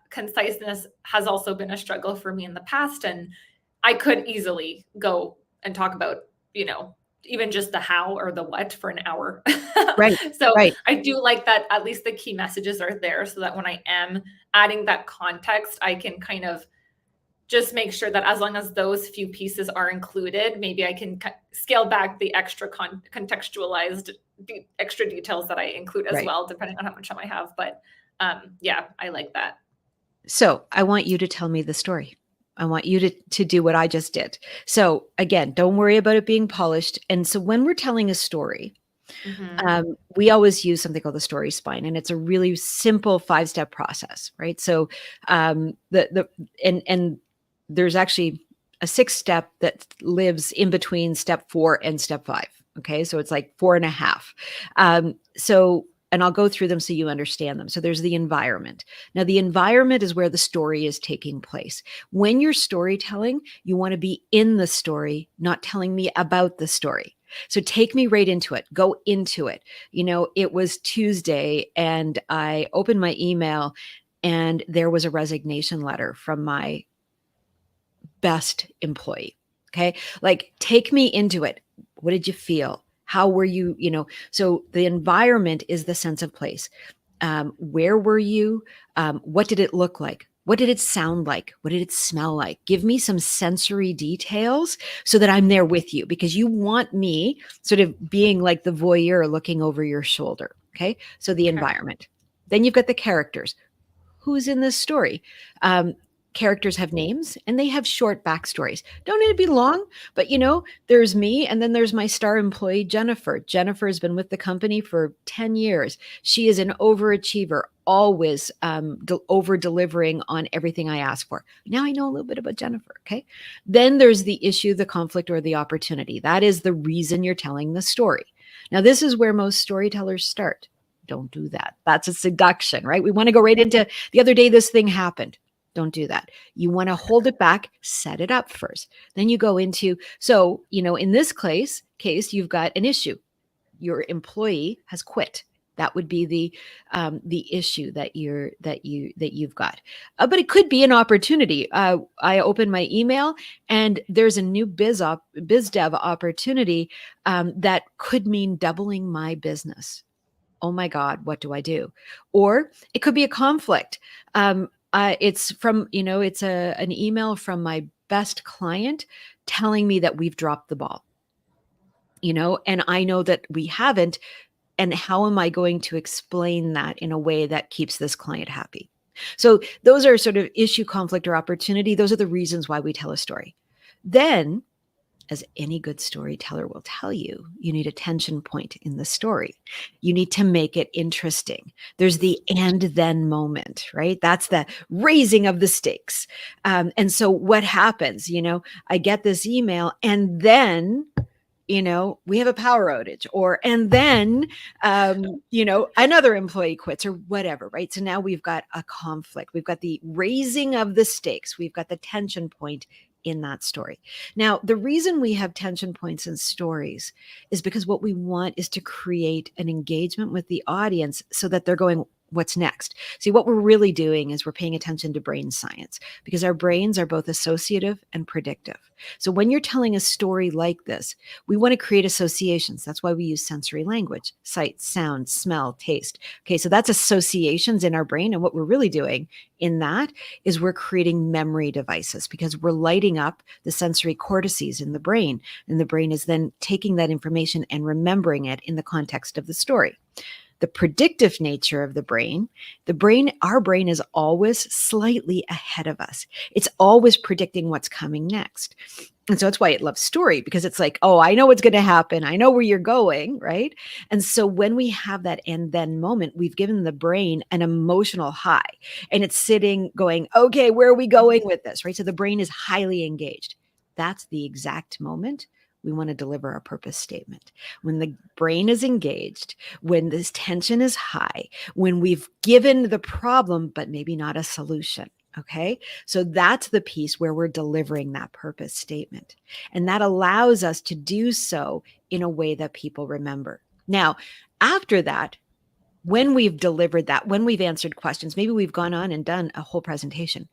conciseness has also been a struggle for me in the past. And I could easily go and talk about, you know, even just the how or the what for an hour. Right. So Right. I do like that at least the key messages are there so that when I am adding that context, I can kind of just make sure that as long as those few pieces are included, maybe I can scale back the extra contextualized extra details that I include as well, depending on how much time I have. But yeah, I like that. So I want you to tell me the story. I want you to do what I just did. So again, don't worry about it being polished. And so when we're telling a story, we always use something called the story spine, and it's a really simple 5-step process, right? So and there's actually a 6th step that lives in between step 4 and step 5. Okay, so it's like 4.5. And I'll go through them so you understand them. So there's the environment. Now, the environment is where the story is taking place. When you're storytelling, you want to be in the story, not telling me about the story. So take me right into it. Go into it. It was Tuesday and I opened my email and there was a resignation letter from my best employee. Okay. Like, take me into it. What did you feel? How were you? So the environment is the sense of place. Where were you? What did it look like? What did it sound like? What did it smell like? Give me some sensory details so that I'm there with you, because you want me sort of being like the voyeur looking over your shoulder. Okay. So the environment. Then you've got the characters. Who's in this story? Characters have names and they have short backstories. Don't need to be long, but there's me and then there's my star employee, Jennifer. Jennifer has been with the company for 10 years. She is an overachiever, always over delivering on everything I ask for. Now I know a little bit about Jennifer. Okay. Then there's the issue, the conflict, or the opportunity. That is the reason you're telling the story. Now, this is where most storytellers start. Don't do that. That's a seduction, right? We want to go right into the other day, this thing happened. Don't do that. You want to hold it back, set it up first. Then you go into, so, in this case, you've got an issue. Your employee has quit. That would be the issue that you've got. But it could be an opportunity. I open my email and there's a new biz dev opportunity that could mean doubling my business. Oh my God, what do I do? Or it could be a conflict. It's from, it's an email from my best client telling me that we've dropped the ball, and I know that we haven't. And how am I going to explain that in a way that keeps this client happy? So those are sort of issue, conflict, or opportunity. Those are the reasons why we tell a story. Then, as any good storyteller will tell you, you need a tension point in the story. You need to make it interesting. There's the and then moment, right? That's the raising of the stakes. And so what happens? I get this email and then we have a power outage, and then, another employee quits or whatever, right? So now we've got a conflict. We've got the raising of the stakes. We've got the tension point in that story. Now, the reason we have tension points in stories is because what we want is to create an engagement with the audience so that they're going, what's next? See, what we're really doing is we're paying attention to brain science, because our brains are both associative and predictive. So when you're telling a story like this, we want to create associations. That's why we use sensory language: sight, sound, smell, taste. Okay, so that's associations in our brain. And what we're really doing in that is we're creating memory devices, because we're lighting up the sensory cortices in the brain. And the brain is then taking that information and remembering it in the context of the story. The predictive nature of the brain, our brain is always slightly ahead of us. It's always predicting what's coming next. And so that's why it loves story, because it's like, oh, I know what's going to happen. I know where you're going, right? And so when we have that and then moment, we've given the brain an emotional high, and it's sitting going, okay, where are we going with this, right? So the brain is highly engaged. That's the exact moment we want to deliver a purpose statement. When the brain is engaged, when this tension is high, when we've given the problem, but maybe not a solution. Okay. So that's the piece where we're delivering that purpose statement. And that allows us to do so in a way that people remember. Now, after that, when we've delivered that, when we've answered questions, maybe we've gone on and done a whole presentation.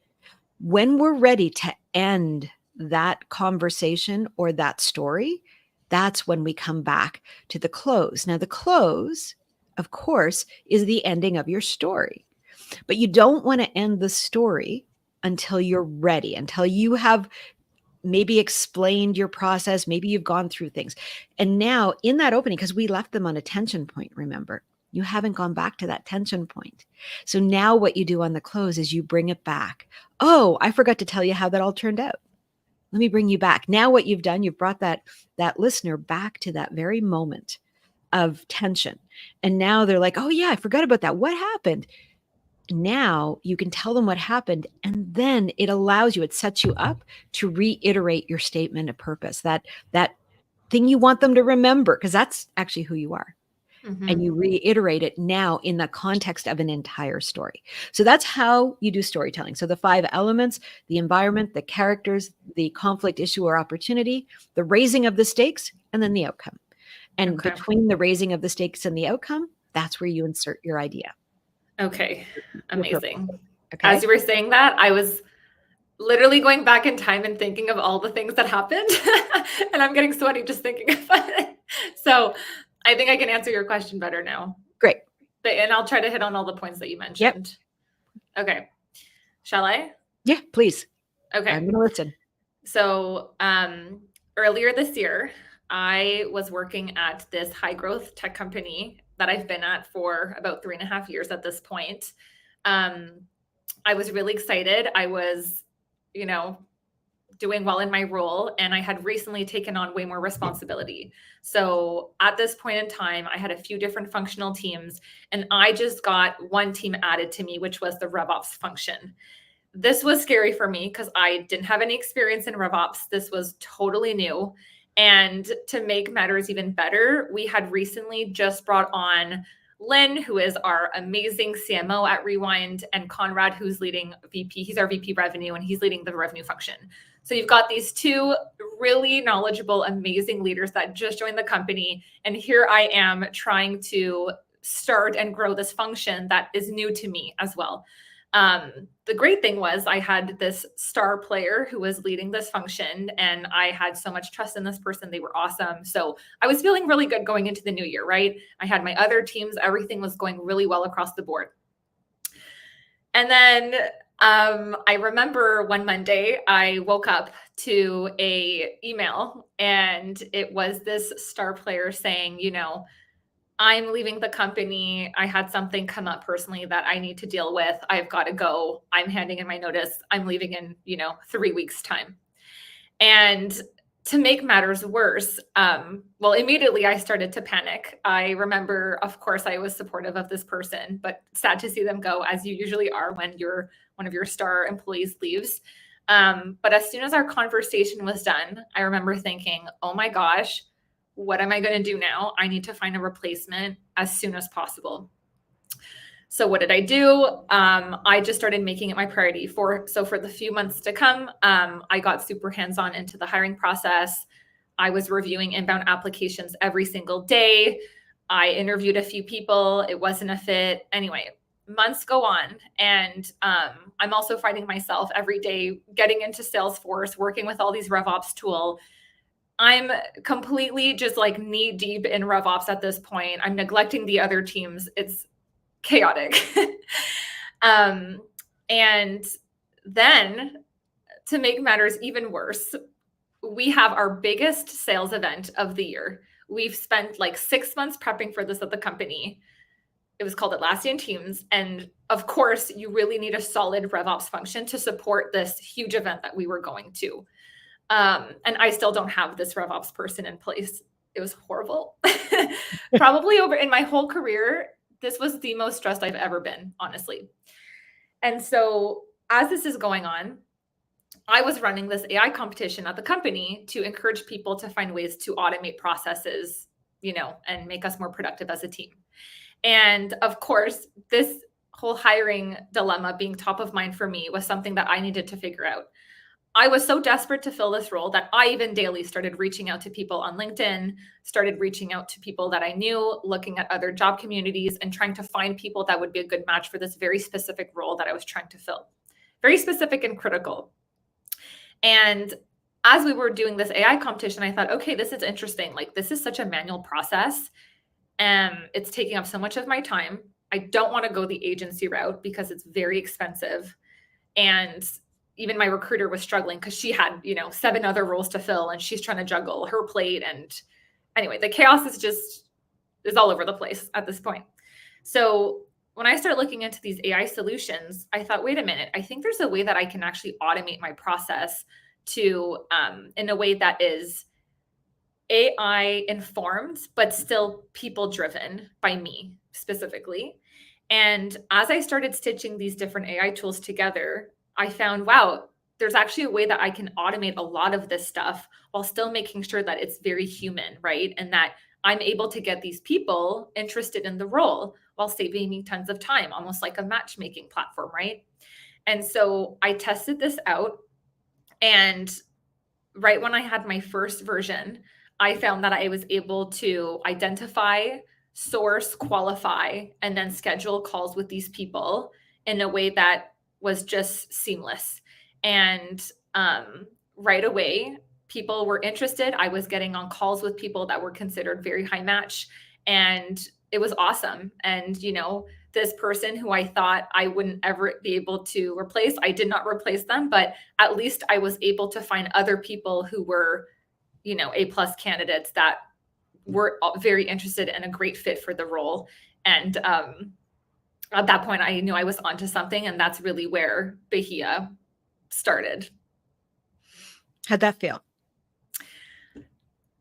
When we're ready to end that conversation or that story, that's when we come back to the close. Now, the close, of course, is the ending of your story, but you don't want to end the story until you're ready, until you have maybe explained your process, maybe you've gone through things. And now in that opening, because we left them on a tension point, remember, you haven't gone back to that tension point. So now what you do on the close is you bring it back. Oh, I forgot to tell you how that all turned out. Let me bring you back. Now what you've done, you've brought that listener back to that very moment of tension. And now they're like, oh yeah, I forgot about that. What happened? Now you can tell them what happened, and then it allows you, it sets you up to reiterate your statement of purpose, that thing you want them to remember, because that's actually who you are. And you reiterate it now in the context of an entire story. So that's how you do storytelling. So the 5 elements: the environment, the characters, the conflict, issue, or opportunity, the raising of the stakes, and then the outcome. And Okay. between the raising of the stakes and the outcome, that's where you insert your idea. Okay. Your purpose. Amazing. Okay. As you were saying that, I was literally going back in time and thinking of all the things that happened. And I'm getting sweaty just thinking about it. So I think I can answer your question better now. Great. And I'll try to hit on all the points that you mentioned. Yep. Okay. Shall I? Yeah, please. Okay. I'm going to listen. So earlier this year, I was working at this high growth tech company that I've been at for about 3.5 years at this point. I was really excited. I was, doing well in my role, and I had recently taken on way more responsibility. So at this point in time, I had a few different functional teams, and I just got one team added to me, which was the RevOps function. This was scary for me because I didn't have any experience in RevOps. This was totally new. And to make matters even better, we had recently just brought on Lynn, who is our amazing CMO at Rewind, and Conrad, who's leading VP. He's our VP revenue, and he's leading the revenue function. So you've got these 2 really knowledgeable, amazing leaders that just joined the company. And here I am trying to start and grow this function that is new to me as well. The great thing was I had this star player who was leading this function, and I had so much trust in this person. They were awesome. So I was feeling really good going into the new year, right? I had my other teams. Everything was going really well across the board. And then I remember one Monday I woke up to a email, and it was this star player saying, I'm leaving the company. I had something come up personally that I need to deal with. I've got to go. I'm handing in my notice. I'm leaving in, 3 weeks' time. And to make matters worse, immediately I started to panic. I remember, of course, I was supportive of this person, but sad to see them go, as you usually are when one of your star employees leaves. But as soon as our conversation was done, I remember thinking, oh my gosh, what am I going to do now? I need to find a replacement as soon as possible. So what did I do? I just started making it my priority. For the few months to come, I got super hands-on into the hiring process. I was reviewing inbound applications every single day. I interviewed a few people. It wasn't a fit. Anyway, months go on, and I'm also finding myself every day getting into Salesforce, working with all these RevOps tools. I'm completely just like knee deep in RevOps at this point. I'm neglecting the other teams. It's chaotic. And then to make matters even worse, we have our biggest sales event of the year. We've spent like 6 months prepping for this at the company. It was called Atlassian Teams. And of course, you really need a solid RevOps function to support this huge event that we were going to. And I still don't have this RevOps person in place. It was horrible. Probably over in my whole career, this was the most stressed I've ever been, honestly. And so as this is going on, I was running this AI competition at the company to encourage people to find ways to automate processes, and make us more productive as a team. And of course, this whole hiring dilemma being top of mind for me was something that I needed to figure out. I was so desperate to fill this role that I even daily started reaching out to people on LinkedIn, started reaching out to people that I knew, looking at other job communities, and trying to find people that would be a good match for this very specific role that I was trying to fill. Very specific and critical. And as we were doing this AI competition, I thought, okay, this is interesting. Like, this is such a manual process. It's taking up so much of my time. I don't want to go the agency route because it's very expensive. And even my recruiter was struggling because she had, 7 other roles to fill and she's trying to juggle her plate. And anyway, the chaos is all over the place at this point. So when I started looking into these AI solutions, I thought, wait a minute, I think there's a way that I can actually automate my process to in a way that is AI informed, but still people driven by me specifically. And as I started stitching these different AI tools together, I found, wow, there's actually a way that I can automate a lot of this stuff while still making sure that it's very human, right? And that I'm able to get these people interested in the role while saving me tons of time, almost like a matchmaking platform, right? And so I tested this out. And right when I had my first version, I found that I was able to identify, source, qualify, and then schedule calls with these people in a way that was just seamless. And right away, people were interested. I was getting on calls with people that were considered very high match, and it was awesome. And, this person who I thought I wouldn't ever be able to replace, I did not replace them, but at least I was able to find other people who were, A+ candidates that were very interested and a great fit for the role. And at that point, I knew I was onto something, and that's really where Bahia started. How'd that feel?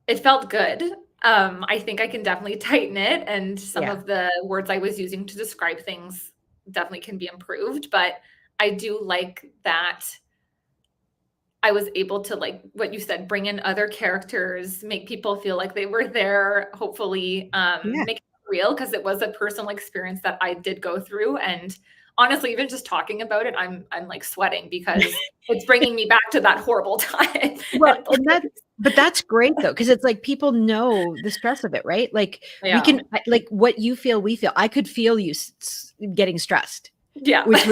It felt good. I think I can definitely tighten it, and some Yeah. of the words I was using to describe things definitely can be improved, but I do like that I was able to, like what you said, bring in other characters, make people feel like they were there, hopefully, Yeah. make it real, because it was a personal experience that I did go through. And honestly, even just talking about it, I'm like sweating because it's bringing me back to that horrible time. Well, And but that's great though, because it's like people know the stress of it, right? Like we yeah. can, like what you feel, we feel. I could feel you getting stressed, Yeah. which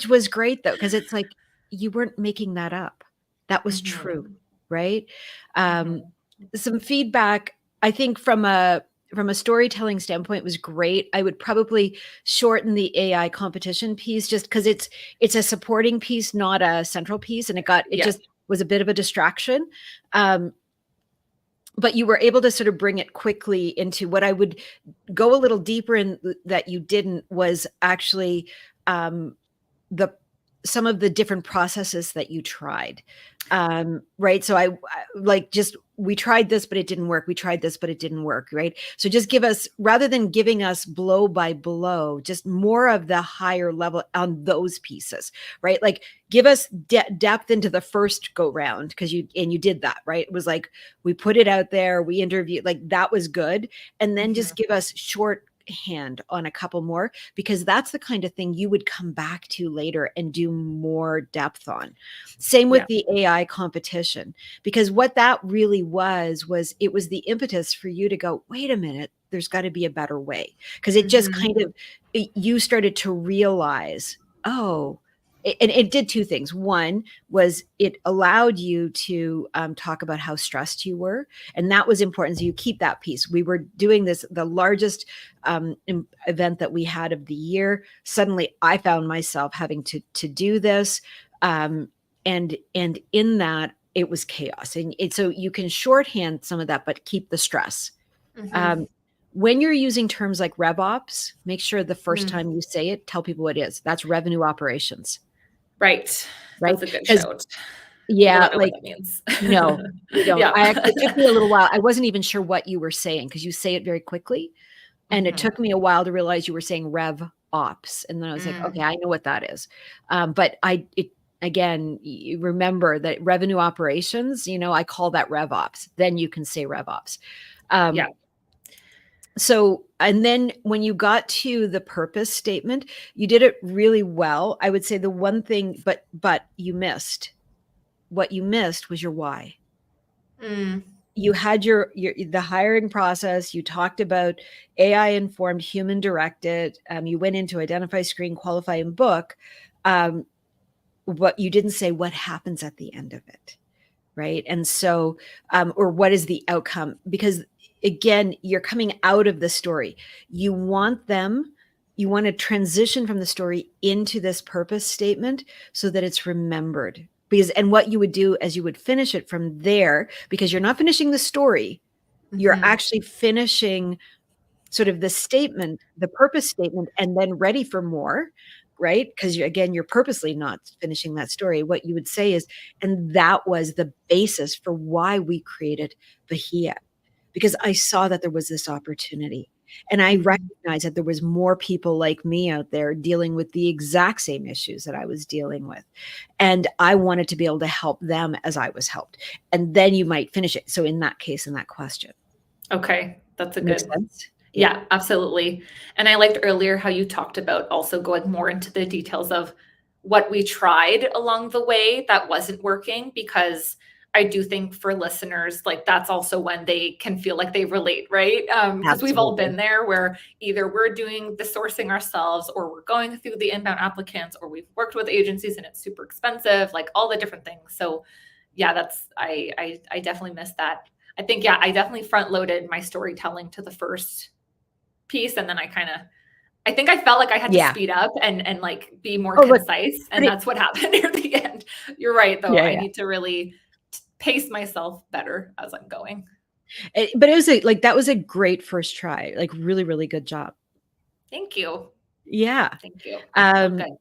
was great though, because it's like you weren't making that up. That was true, Mhm. right? Mhm. Some feedback, I think from a storytelling standpoint was great. I would probably shorten the AI competition piece just because it's a supporting piece, not a central piece, and it Yeah. just was a bit of a distraction. But you were able to sort of bring it quickly into what I would go a little deeper in that you didn't was actually the some of the different processes that you tried. Right. So I like just we tried this, but it didn't work. We tried this, but it didn't work. Right. So just give us, rather than giving us blow by blow, just more of the higher level on those pieces. Right. Like give us depth into the first go round, because you did that. Right. It was like we put it out there, we interviewed, like that was good. And then Mhm. just give us shorthand on a couple more, because that's the kind of thing you would come back to later and do more depth on. Same with Yeah. the AI competition, because what that really was it was the impetus for you to go, wait a minute, there's got to be a better way. Because it just Mhm. kind of, you started to realize, oh, and it did two things. One was it allowed you to talk about how stressed you were, and that was important. So you keep that piece. We were doing this, the largest event that we had of the year. Suddenly, I found myself having to do this, and in that it was chaos. And so you can shorthand some of that, but keep the stress. Mhm. Um, when you're using terms like RevOps, make sure the first Mm. time you say it, tell people what it is. That's revenue operations, Right. right? That's a good Because shout. People yeah, don't know what like that means. no, they don't. Yeah. It took me a little while. I wasn't even sure what you were saying because you say it very quickly. And it Mhm. took me a while to realize you were saying rev ops. And then I was like, okay, Mm. I know what that is. But again, you remember that revenue operations, I call that rev ops. Then you can say rev ops. Yeah. So, and then when you got to the purpose statement, you did it really well. I would say the one thing, but what you missed was your why. Mm. You had the hiring process. You talked about AI informed, human directed. You went into identify, screen, qualify, and book. But you didn't say what happens at the end of it, right? And so, or what is the outcome? Because again, you're coming out of the story. You want them you want to transition from the story into this purpose statement so that it's remembered. And what you would do as you would finish it from there, because you're not finishing the story, you're Mhm. actually finishing sort of the statement, the purpose statement, and then ready for more, right? Because again, you're purposely not finishing that story. What you would say is, and that was the basis for why we created Bahia, because I saw that there was this opportunity. And I Mhm. recognized that there was more people like me out there dealing with the exact same issues that I was dealing with. And I wanted to be able to help them as I was helped. And then you might finish it. So in that case, in that question. Okay, that's a Makes good. sense? Yeah. Yeah, absolutely. And I liked earlier how you talked about also going more into the details of what we tried along the way that wasn't working, because I do think for listeners, like that's also when they can feel like they relate, right? Because we've all Absolutely. been there where either we're doing the sourcing ourselves or we're going through the inbound applicants or we've worked with agencies and it's super expensive, like all the different things. So yeah, that's I definitely missed that. I think yeah, I definitely front loaded my storytelling to the first piece, and then I think I felt like I had to Yeah. speed up and like be more Oh, look, concise, and pretty that's what happened near the end. You're right though. yeah, I yeah. need to really pace myself better as I'm going. But it was that was a great first try, like, really, really good job. Thank you. Yeah. Thank you. Felt Um, good.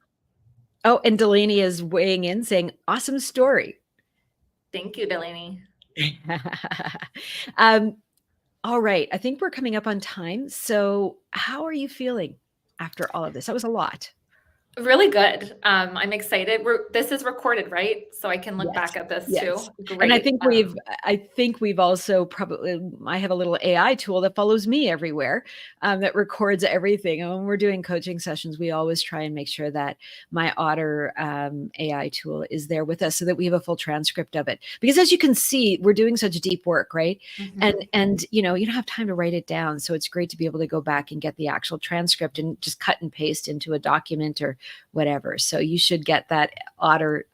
oh, and Delaney is weighing in saying, "Awesome story." Thank you, Delaney. Um, all right, I think we're coming up on time, so how are you feeling after all of this? That was a lot. Really good. I'm excited. This is recorded, right? So I can look Yes, back at this yes, too. and I Great. think we've also probably I have a little AI tool that follows me everywhere, that records everything, and when we're doing coaching sessions, we always try and make sure that my Otter, AI tool is there with us so that we have a full transcript of it, because as you can see, we're doing such deep work, right? And Mhm. you know, you don't have time to write it down, so it's great to be able to go back and get the actual transcript and just cut and paste into a document or whatever, so you should get that Otter,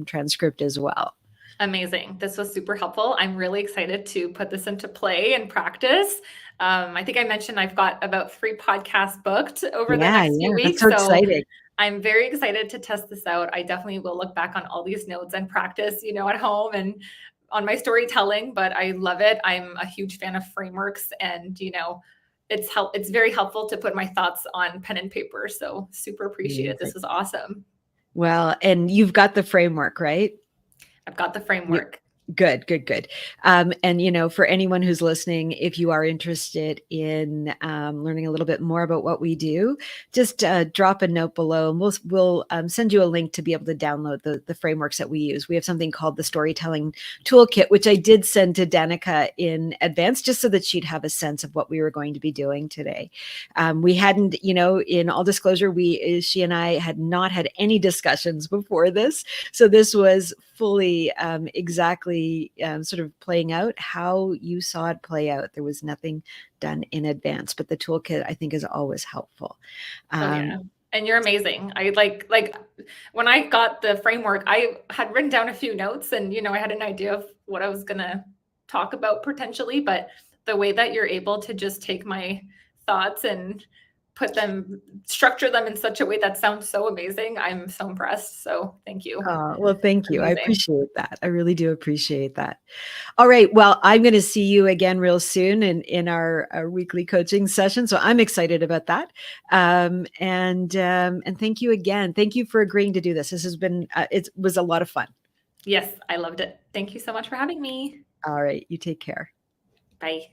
transcript as well. Amazing. This was super helpful. I'm really excited to put this into play and practice. I think I mentioned I've got about 3 podcasts booked over the Yeah, next few yeah, that's weeks. so So exciting. I'm very excited to test this out. I definitely will look back on all these notes and practice, at home and on my storytelling, but I love it. I'm a huge fan of frameworks, and it's very helpful to put my thoughts on pen and paper. So super appreciate it. Amazing. This was awesome. Well, and you've got the framework, right? I've got the You framework. Good, good, good. And for anyone who's listening, if you are interested in learning a little bit more about what we do, just drop a note below, and we'll send you a link to be able to download the frameworks that we use. We have something called the Storytelling Toolkit, which I did send to Danika in advance, just so that she'd have a sense of what we were going to be doing today. We hadn't, in all disclosure, she and I had not had any discussions before this, so this was fully exactly sort of playing out how you saw it play out. There was nothing done in advance, but the toolkit I think is always helpful. Oh Um, yeah. And you're amazing. I like when I got the framework, I had written down a few notes and I had an idea of what I was going to talk about potentially, but the way that you're able to just take my thoughts and structure them in such a way that sounds so amazing. I'm so impressed. So, thank you. well, thank you. I Amazing. appreciate that. I really do appreciate that. All right. Well, I'm going to see you again real soon in our weekly coaching session. So I'm excited about that. And thank you again. Thank you for agreeing to do this. This has been, it was a lot of fun. Yes, I loved it. Thank you so much for having me. All right. You take care. Bye.